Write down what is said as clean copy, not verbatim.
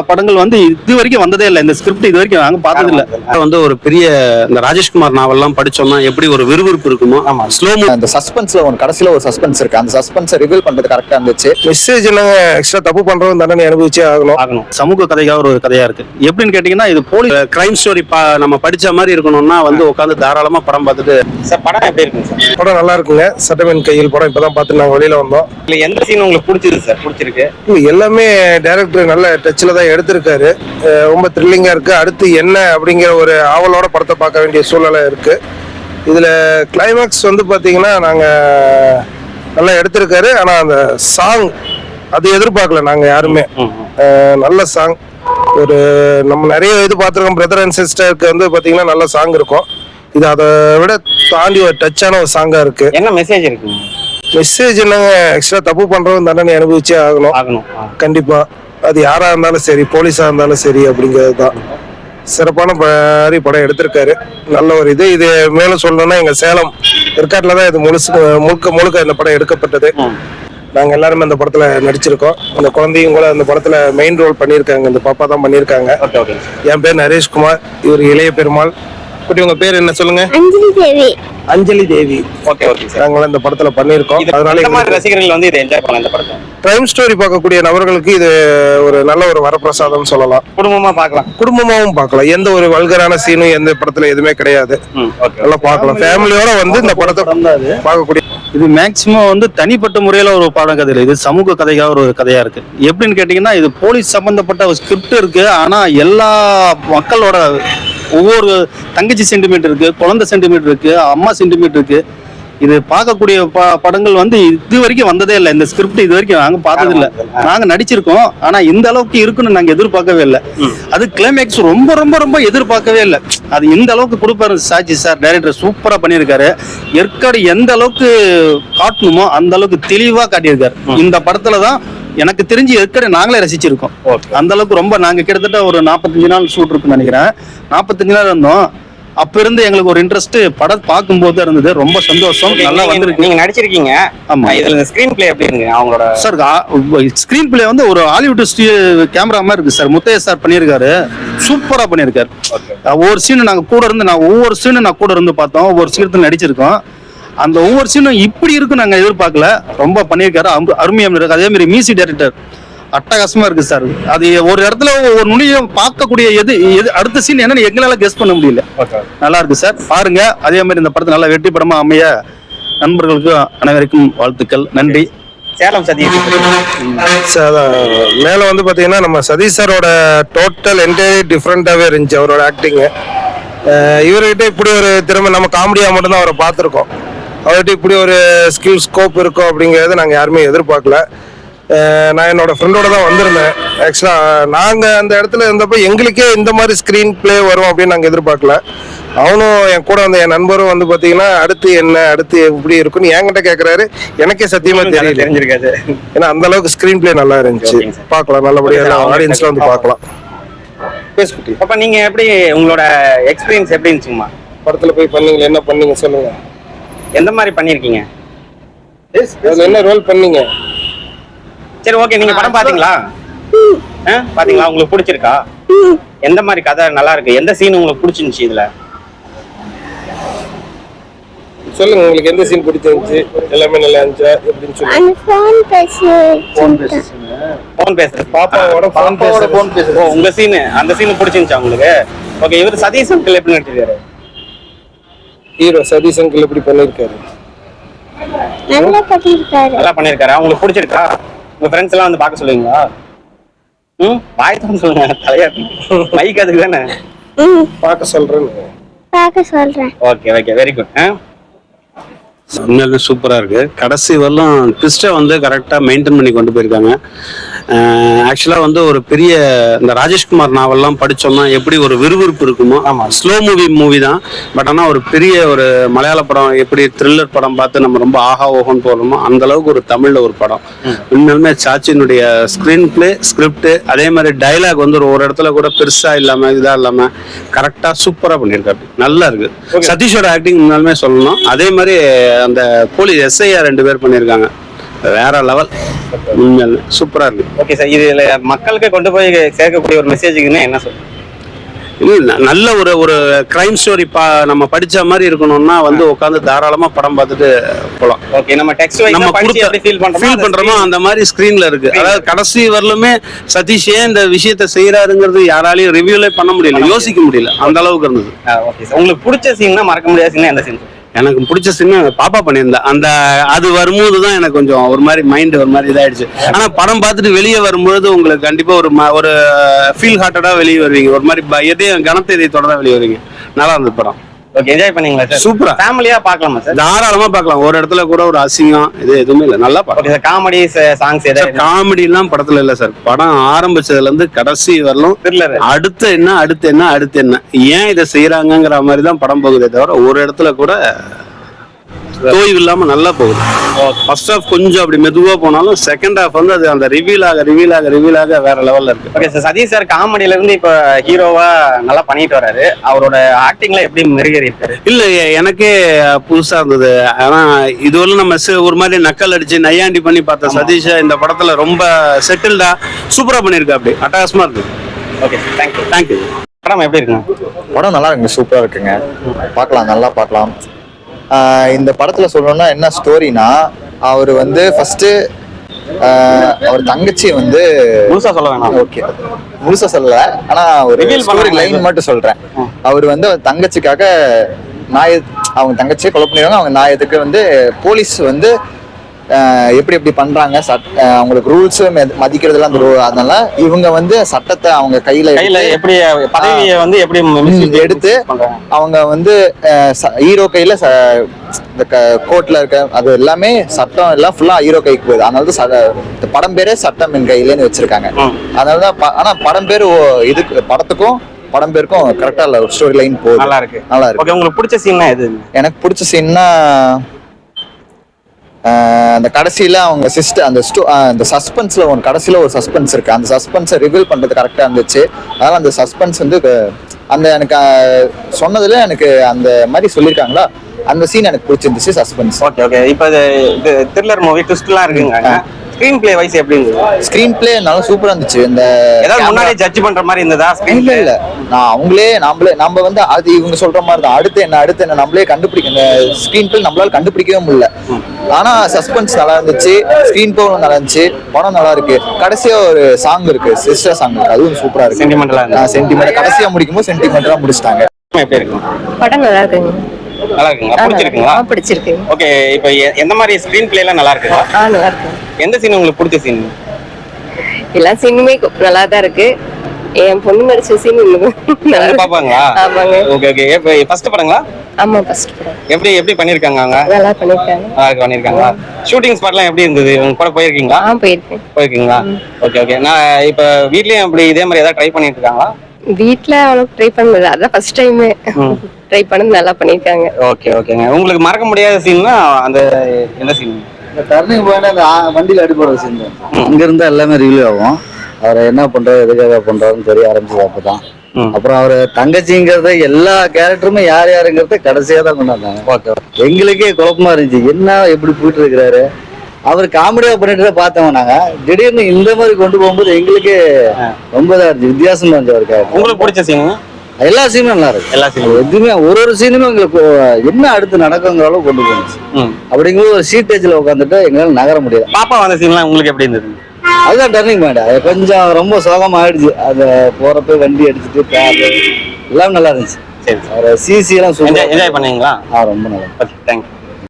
படங்கள் வந்து இது வரைக்கும் வந்ததே இல்லை. இந்த ஸ்கிரிப்ட் இது வரைக்கும் நாங்க பார்த்தது இல்லை. வந்து ஒரு பெரிய இந்த ராஜேஷ்குமார் நாவல்லாம் படிச்சோம்னா எப்படி ஒரு விறுவிறுப்பு இருக்குமோ ஸ்லோ அந்த சஸ்பென்ஸ்ல ஒரு கடைசியில ஒரு சஸ்பென்ஸ் இருக்கு. அந்த சஸ்பென்ஸை ரிவீல் பண்றது கரெக்டா இருந்துச்சு. மெசேஜ் என்னங்க, எக்ஸ்ட்ரா தப்பு பண்றவங்க தண்டனை அனுபவிச்சே ஆகணும். சமூக கதையாக ஒரு கதையா இருக்கு. எப்படின்னு கேட்டீங்கன்னா இது போலீஸ் கிரைம் ஸ்டோரி நம்ம படிச்ச மாதிரி இருக்கணும்னா வந்து உட்காந்து தாராளமா படம் பார்த்துட்டு சார் படம் எப்படி இருக்குங்க சார்? படம் நல்லா இருக்குங்க. சட்டமேன் கையில் படம் இப்பதான் பார்த்து நாங்க வெளியில வந்தோம். இல்ல எந்த சீன் உங்களுக்கு பிடிச்சது சார்? பிடிச்சிருக்கு. எல்லாமே டைரக்டர் நல்ல டச்ல தான் எடுத்திருக்காரு. ரொம்ப த்ரில்லிங்கா இருக்கு. அடுத்து என்ன அப்படிங்கிற ஒரு ஆவலோட படத்தை பார்க்க வேண்டிய சூழ்நிலை இருக்கு. இதுல கிளைமேக்ஸ் வந்து பாத்தீங்கன்னா நாங்க நல்லா எடுத்திருக்காரு. ஆனா அந்த சாங் அது எதிர்பார்க்கல நாங்க யாருமே. நல்ல சாங். ஒரு நம்ம நிறைய இது பார்த்துருக்கோம். பிரதர் அண்ட் சிஸ்டருக்கு வந்து பாத்தீங்கன்னா நல்ல சாங் இருக்கும். இது அதை விட தாண்டி ஒரு டச்சான ஒரு சாங்கா இருக்கு. என்ன மெசேஜ் இருக்கு? மெசேஜ் என்னங்க, எக்ஸ்ட்ரா தப்பு பண்றவங்க தண்டனை அனுபவிச்சே ஆகணும். கண்டிப்பா. அது யாரா இருந்தாலும் சரி, போலீஸா இருந்தாலும் சரி அப்படிங்கிறது தான். சிறப்பான மாதிரி படம் எடுத்திருக்காரு. நல்ல ஒரு இது மேலும் சொல்லணும்னா எங்க சேலம் ஏற்காட்டுல தான் இது முழுக்க இந்த படம் எடுக்கப்பட்டது. நாங்க எல்லாருமே அந்த படத்துல நடிச்சிருக்கோம். அந்த குழந்தையும் கூட அந்த படத்துல மெயின் ரோல் பண்ணியிருக்காங்க. இந்த பாப்பா தான் பண்ணியிருக்காங்க. என் பேர் நரேஷ்குமார், இவர் இளைய பெருமாள். குட்டி, உங்க பேர் என்ன சொல்லுங்க? Anjali Devi. Okay okay sir. நாங்க இந்த படத்துல பண்ணிருக்கோம். அதனால ரசிகர்கள் வந்து இதை என்ஜாய் பண்ணலாம். இந்த படத்தை கிரைம் ஸ்டோரி பார்க்கக்கூடிய நபர்களுக்கு இது ஒரு நல்ல ஒரு வரப்பிரசாதம் சொல்லலாம். குடும்பமா பார்க்கலாம், குடும்பமாவும் பார்க்கலாம். எந்த ஒரு வல்கரான சீனும் எந்த படத்துல எதுவுமே கிடையாது. நல்லா பார்க்கலாம். ஃபேமிலியோட வந்து இந்த படத்தை பார்க்கக்கூடிய. இது மேக்சிமம் வந்து தனிப்பட்ட முறையில ஒரு பாடம் கதை இல்லை. இது சமூக கதையாக ஒரு கதையா இருக்கு. எப்படின்னு கேட்டீங்கன்னா இது போலீஸ் சம்பந்தப்பட்ட ஒரு ஸ்கிரிப்ட் இருக்கு. ஆனா எல்லா மக்களோட ஒவ்வொரு தங்கச்சி சென்டிமீட்டர் இருக்கு, குழந்தை சென்டிமீட்டர் இருக்கு, அம்மா சென்டிமீட்டர் இருக்கு. இது பார்க்கக்கூடிய படங்கள் வந்து இது வரைக்கும் வந்ததே இல்லை. இந்த ஸ்கிரிப்ட் இது வரைக்கும் நாங்க பார்த்தது இல்லை. நாங்க நடிச்சிருக்கோம். ஆனா இந்த அளவுக்கு இருக்குன்னு நாங்க எதிர்பார்க்கவே இல்லை. அது கிளைமேக்ஸ் ரொம்ப ரொம்ப ரொம்ப எதிர்பார்க்கவே இல்லை. அது இந்த அளவுக்கு கொடுப்பாரு சாட்சி சார். டைரக்டர் சூப்பரா பண்ணியிருக்காரு. ஏற்காடு எந்த அளவுக்கு காட்டணுமோ அந்த அளவுக்கு தெளிவா காட்டியிருக்காரு. இந்த படத்துல தான் எனக்கு தெரிஞ்சு ஏற்கனவே நாங்களே ரசிச்சிருக்கோம். அந்த அளவுக்கு ரொம்ப நாங்க கிட்டத்தட்ட ஒரு 45 நாள் ஷூட் இருக்குன்னு நினைக்கிறேன். 45 நாள் இருந்தோம். அப்ப இருந்து எங்களுக்கு ஒரு இன்ட்ரெஸ்ட் படம் பார்க்கும்போது இருந்தது. ரொம்ப சந்தோஷம். நல்லா வந்திருக்கு. நீங்க நடிச்சிருக்கீங்க. ஆமா. இதுல ஸ்கிரீன் பிளே எப்படி இருக்கு அவங்களோட? சார் ஸ்கிரீன் பிளே வந்து ஒரு ஹாலிவுட் கேமரா மாதிரி இருக்கு சார். முத்தையா சார் பண்ணியிருக்காரு. சூப்பரா பண்ணியிருக்காரு. ஒவ்வொரு சீனு நாங்க கூட இருந்து ஒவ்வொரு சீனு நான் கூட இருந்து பார்த்தோம். ஒவ்வொரு சீனத்துல நடிச்சிருக்கோம். அந்த ஒவ்வொரு சீனும் இப்படி இருக்கு நாங்க எதிர்பார்க்கல. ரொம்ப பண்ணியிருக்காரு. அருமையா இருக்கு. அதே மாதிரி மியூசிக் டைரக்டர் அட்டகாசமா இருக்கு சார். அது ஒரு இடத்துல ஒரு நுனியை பார்க்கக்கூடிய எது அடுத்த சீன் என்னன்னு எங்களால கெஸ் பண்ண முடியல. நல்லா இருக்கு சார், பாருங்க. அதே மாதிரி இந்த படத்தை நல்லா வெற்றி படமா அமைய நண்பர்களுக்கு அனைவருக்கும் வாழ்த்துக்கள். நன்றி. சேலம் சதீஷ் மேல வந்து பாத்தீங்கன்னா நம்ம சதீஷ் சாரோட டோட்டல் என்டையர் டிஃப்ரெண்டாவே இருந்துச்சு அவரோட ஆக்டிங். இவர்கிட்ட இப்படி ஒரு திறமை நம்ம காமெடியா மட்டும்தான் அவரை பார்த்துருக்கோம். அவர்கிட்ட இப்படி ஒரு ஸ்கில் ஸ்கோப் இருக்கும் அப்படிங்கிறத நாங்கள் யாருமே எதிர்பார்க்கல. நான் என்னோட ஃப்ரெண்டோட தான் வந்திருந்தேன். ஆக்சுவலாக நாங்கள் அந்த இடத்துல இருந்தப்போ எங்களுக்கே இந்த மாதிரி ஸ்க்ரீன் பிளே வரும் அப்படின்னு நாங்கள் எதிர்பார்க்கல. அவனும் என் கூட வந்த என் நண்பரும் வந்து பார்த்தீங்கன்னா அடுத்து எப்படி இருக்குன்னு என்கிட்ட கேட்குறாரு. எனக்கே சத்தியமா தெரிஞ்சிருக்காது. ஏன்னா அந்த அளவுக்கு ஸ்க்ரீன் பிளே நல்லா இருந்துச்சு. பார்க்கலாம், நல்லபடியாக ஆடியன்ஸ்ல வந்து பார்க்கலாம். அப்ப நீங்க எப்படி உங்களோட எக்ஸ்பீரியன்ஸ் எப்படி இருந்துச்சுமா? படத்துல போய் பண்ணீங்க, என்ன பண்ணீங்க சொல்லுங்க. எந்த மாதிரி பண்ணிருக்கீங்க? என்ன ரோல் பண்ணீங்க? சரி, ஓகே. நீங்க படம் பாத்தீங்களா? பாத்தீங்களா? உங்களுக்கு பிடிச்சிருக்கா? எந்த மாதிரி கதை நல்லா இருக்கு? எந்த சீன் உங்களுக்கு பிடிச்சிருந்துச்சு? இதுல சொல்லுங்க, உங்களுக்கு எந்த சீன் பிடிச்சிருந்துச்சு? எல்லாமே நல்லா இருந்துச்சா எப்படின்னு சொல்லுங்க. போன் பேசுறது பாப்பாவோட போன் பேசுறது. உங்க சீன், அந்த சீன் பிடிச்சிருந்துச்சா உங்களுக்கு? ஓகே. இவர் சதீஷ் அங்கிள் எப்படி நடிச்சிருக்காரு? ஹீரோ சதீஷ் அங்கிள் எப்படி பண்ணிருக்காரு? நல்லா பண்ணிருக்காரு. உங்களுக்கு பிடிச்சிருக்கா? உங்க ஃப்ரெண்ட்ஸ் எல்லாம் வந்து பார்க்க சொல்லுவீங்களா? வாய் தான் சொல்லுங்க, தலையா மைக் அதுக்கு தானே பார்க்க சொல்றேன். Okay okay, very good. உண்மையிலுமே சூப்பராக இருக்குது. கடைசி வரலாம் ட்விஸ்ட்டை வந்து கரெக்டாக மெயின்டைன் பண்ணி கொண்டு போயிருக்காங்க. ஆக்சுவலாக வந்து ஒரு பெரிய இந்த ராஜேஷ்குமார் நாவல்லாம் படித்தோம்னா எப்படி ஒரு விறுவிறுப்பு இருக்குமோ ஸ்லோ மூவி தான். பட் ஆனால் ஒரு பெரிய ஒரு மலையாள படம் எப்படி த்ரில்லர் படம் பார்த்து நம்ம ரொம்ப ஆஹா ஓஹோன்னு போகிறோமோ அந்த அளவுக்கு ஒரு தமிழில் ஒரு படம். உண்மையிலுமே சாச்சினுடைய ஸ்க்ரீன் பிளே, ஸ்கிரிப்ட், அதே மாதிரி டைலாக் வந்து ஒரு இடத்துல கூட பெருசாக இல்லாமல் இதாக இல்லாமல் கரெக்டாக சூப்பராக பண்ணியிருக்காரு. நல்லா இருக்குது. சதீஷோட ஆக்டிங் உண்மையிலுமே சொல்லணும். அதே மாதிரி அந்த போலீஸ் எஸ்ஐஆர் 2 பேர் பண்ணியிருக்காங்க. வேற லெவல், உண்மையில சூப்பரா இருக்கு. ஓகே சார், இதுல மக்களுக்கு கொண்டு போய் சேர்க்கக்கூடிய ஒரு மெசேஜுக்குன்னு என்ன சொல்லுங்க? இல்ல, நல்ல ஒரு ஒரு கிரைம் ஸ்டோரி நம்ம படிச்ச மாதிரி இருக்கணும்னா வந்து உட்காந்து தாராளமா படம் பார்த்துட்டு போலாம். ஓகே, நம்ம டெக்ஸ்ட் வைஸ் நம்ம படிச்சு எப்படி ஃபீல் பண்றோமோ அந்த மாதிரி ஸ்கிரீன்ல இருக்கு. அதாவது கடைசி வரலுமே சதீஷ் ஏன் இந்த விஷயத்த செய்யறாருங்கிறது யாராலையும் ரிவ்யூலே பண்ண முடியல, யோசிக்க முடியல, அந்த அளவுக்கு இருந்தது. ஓகே சார், உங்களுக்கு பிடிச்ச சீன்னா மறக்க முடியாத சீன்னா எந்த சீன்? எனக்கு பிடிச்ச சின்ன பாப்பா பண்ணியிருந்தேன். அந்த அது வரும்போது தான் எனக்கு கொஞ்சம் ஒரு மாதிரி மைண்ட் ஒரு மாதிரி இதாயிடுச்சு. ஆனா படம் பார்த்துட்டு வெளியே வரும்போது உங்களுக்கு கண்டிப்பா ஒரு ஃபீல் ஹார்ட்டடா வெளியே வருவீங்க, ஒரு மாதிரி எதையும் கனத்த இதயத்தோட தான் வெளியே வருவீங்க. நல்லா இருந்தது படம். ஓகே, என்ஜாய் பண்ணீங்களா சார்? சூப்பரா ஃபேமிலியா பார்க்கலாமா சார்? தாராளமா பார்க்கலாம். ஒரு இடத்துல கூட ஒரு அசிங்கம் இது எதுவுமே இல்லை, நல்லா பார்க்கலாம். ஓகே சார், காமெடி சாங்ஸ் ஏதாவது? காமெடி எல்லாம் படத்துல இல்ல சார். படம் ஆரம்பிச்சதுல இருந்து கடைசி வரலும் த்ரில்லர். அடுத்து என்ன ஏன் இதை செய்யறாங்கிற மாதிரி தான் படம் போகுதே தவிர ஒரு இடத்துல கூட தோய்வு இல்லாம நல்லா போகுது. ஃபர்ஸ்ட் ஹாஃப் கொஞ்சம் அப்படி மெதுவா போனாலும் செகண்ட் ஹாஃப் வந்து அது அந்த ரிவீல் ஆக வேற லெவல்ல இருக்கு. ஓகே சார், சதீஷ் சார் காமெடியில இருந்து இப்ப ஹீரோவா நல்லா பண்ணிட்டு வராரு. அவரோட ஆக்டிங்ல எப்படி மெருகேறி இருக்காரு? இல்ல, எனக்கே புதுசா இருந்தது. ஆனா இதுவரை நம்ம ஒரு மாதிரி நக்கல் அடிச்சு நையாண்டி பண்ணி பார்த்த சதீஷ் இந்த படத்துல ரொம்ப செட்டில்டா சூப்பரா பண்ணிருக்கு. அப்படி அட்டகாசமா இருக்கு. Okay sir, thank you. படம் எப்படி இருக்குங்க? படம் நல்லா இருக்குங்க, சூப்பரா இருக்குங்க, பார்க்கலாம், நல்லா பார்க்கலாம். இந்த படத்துல சொல்லணும்னா என்ன ஸ்டோரினா, அவர் வந்து ஃபர்ஸ்ட் அவர் தங்கச்சி வந்து முழுசா சொல்ல வேணாம். ஓகே, முழுசா சொல்லல, ஆனா ஒரு ஸ்டோரி லைன் மட்டும் சொல்றேன். அவர் வந்து அவர் தங்கச்சிக்காக அவங்க தங்கச்சியை கொலை பண்ணிடுவாங்க. அவங்க நாயத்துக்கு வந்து போலீஸ் வந்து எப்படி பண்றாங்க, அவங்களுக்கு ரூல்ஸ் மதிக்கிறதுலாம் அதனால இவங்க வந்து சட்டத்தை அவங்க கையில எப்படி பதவியை வந்து எப்படி எடுத்து அவங்க வந்து ஹீரோ கையில இந்த கோர்ட்ல இருக்க அது எல்லாமே சட்டம் எல்லாம் ஃபுல்லா ஹீரோ கைக்கு போகுது. அதனாலதான் படம் பேரே சட்டம் என் கையிலன்னு வச்சிருக்காங்க. அதனாலதான் ஆனா படம் பேரு இதுக்கு படம் பேருக்கும் கரெக்டா இல்ல, ஸ்டோரி லைன் போகுது, நல்லா இருக்கு. உங்களுக்கு பிடிச்ச சீன்னா எது? எனக்கு பிடிச்ச சீன்னா அந்த கடைசியில அவங்க சிஸ்டர் அந்த சஸ்பென்ஸ்ல கடைசியில ஒரு சஸ்பென்ஸ் இருக்கு. அந்த சஸ்பென்ஸை ரிவீல் பண்றது கரெக்டா இருந்துச்சு. அதனால அந்த சஸ்பென்ஸ் வந்து அந்த எனக்கு சொன்னதுல எனக்கு அந்த மாதிரி சொல்லியிருக்காங்களா, அந்த சீன் எனக்கு பிடிச்சிருந்துச்சு, சஸ்பென்ஸ். ஓகே, இப்போ இது த்ரில்லர் மூவி ட்விஸ்ட்லாம் இருக்குங்க. ஸ்கிரீன் பிளே வைஸ் எப்படி இருந்தது? ஸ்கிரீன் பிளே நல்லா சூப்பரா இருந்துச்சு. இந்த ஏதாவது முன்னாடியே ஜட்ஜ் பண்ற மாதிரி இருந்ததா? இல்ல, நம்ம வந்து அது இவங்க சொல்ற மாதிரி தான் அடுத்து என்ன நம்மளே கண்டுபிடிக்க, இந்த ஸ்கிரீன் பிளே நம்மளால கண்டுபிடிக்கவே முடியல. ஆனா சஸ்பென்ஸ் நல்லா இருந்துச்சு, ஸ்கிரீன் பிளே நல்லா இருந்துச்சு, படம் நல்லா இருக்கு. கடைசியா ஒரு சாங் இருக்கு, சிஸ்டர் சாங் இருக்கு, அதுவும் சூப்பரா இருக்கு. சென்டிமெண்ட் கடைசியா முடிக்கும்போது சென்டிமெண்டா முடிச்சிட்டாங்க. எப்படி இருக்கு படம்? நல்லா இருக்குங்க. நல்லா இருக்குங்களா? பிடிச்சிருக்குங்களா? பிடிச்சிருக்கு. ஓகே, இப்போ எந்த மாதிரி ஸ்கிரீன் பிளே எல்லாம் நல்லா இருக்குங்களா? நல்லா இருக்கு. எந்த சீன் உங்களுக்கு பிடிச்ச சீன்? எல்லா சீனுமே நல்லா தான் இருக்கு. என் பொண்ணு நடிச்ச சீன் நல்லா பாப்பாங்களா? ஆமாங்க. ஓகே, இப்போ ஃபர்ஸ்ட் படங்களா? ஆமா, ஃபர்ஸ்ட் படம். எப்படி பண்ணிருக்காங்க அவங்க? நல்லா பண்ணிருக்காங்க. ஷூட்டிங் ஸ்பாட்லாம் எப்படி இருந்தது? உங்க கூட போயிருக்கீங்களா? போயிருக்கீங்களா? ஓகே. நான் இப்போ வீட்லயும் அப்படி இதே மாதிரி ஏதாவது ட்ரை பண்ணிட்டு இருக்காங்களா? வீட்ல அவ்வளவு ட்ரை பண்ணல, அதான் ஃபர்ஸ்ட் டைம் ட்ரை பண்ணது, நல்லா பண்ணிருக்காங்க. ஓகேங்க. உங்களுக்கு மறக்க முடியாத சீன்னா அந்த எந்த சீன்? டர்னிங் பாயிண்ட் அந்த வண்டியில அடிபடுற சீன் தான். இங்க இருந்தா எல்லாமே ரிவ்யூ ஆகும். அவரை என்ன பண்றாரு, எதுக்காக பண்றாருன்னு தெரிய ஆரம்பிச்சது அப்பதான். அப்புறம் அவரு தங்கச்சிங்கிறத எல்லா கேரக்டருமே யாருங்கிறத கடைசியா தான் கொண்டாந்தாங்க. எங்களுக்கே குழப்பமா இருந்துச்சு, என்ன எப்படி போயிட்டு இருக்கிறாரு. அவர் காமெடியா பண்ணிட்டு பார்த்தோம். நாங்க திடீர்னு இந்த மாதிரி கொண்டு போகும்போது எங்களுக்கே ரொம்ப இதா இருந்துச்சு, வித்தியாசமா இருந்துச்சு அவருக்கு. உங்களுக்கு பிடிச்ச சீன்? எல்லா சீனும் நல்லா இருக்கு. எல்லா சீனும் எதுவுமே ஒரு சீனுமே எங்களுக்கு என்ன அடுத்து நடக்குங்கிற அளவுக்கு கொண்டு போச்சு. அப்படிங்கும்போது ஒரு சீட்டேஜ்ல உட்காந்துட்டு எங்களால நகர முடியாது. பாப்பா வந்த சீன்லாம் உங்களுக்கு எப்படி இருந்தது? அதுதான் டர்னிங் பாயிண்ட். அது கொஞ்சம் ரொம்ப சோகமா ஆயிடுச்சு. அது போறப்ப வண்டி அடிச்சுட்டு கார் எல்லாம் நல்லா இருந்துச்சு. சரி, சிசி எல்லாம் என்ஜாய் பண்ணீங்களா? ரொம்ப நல்லா. Okay, thank you.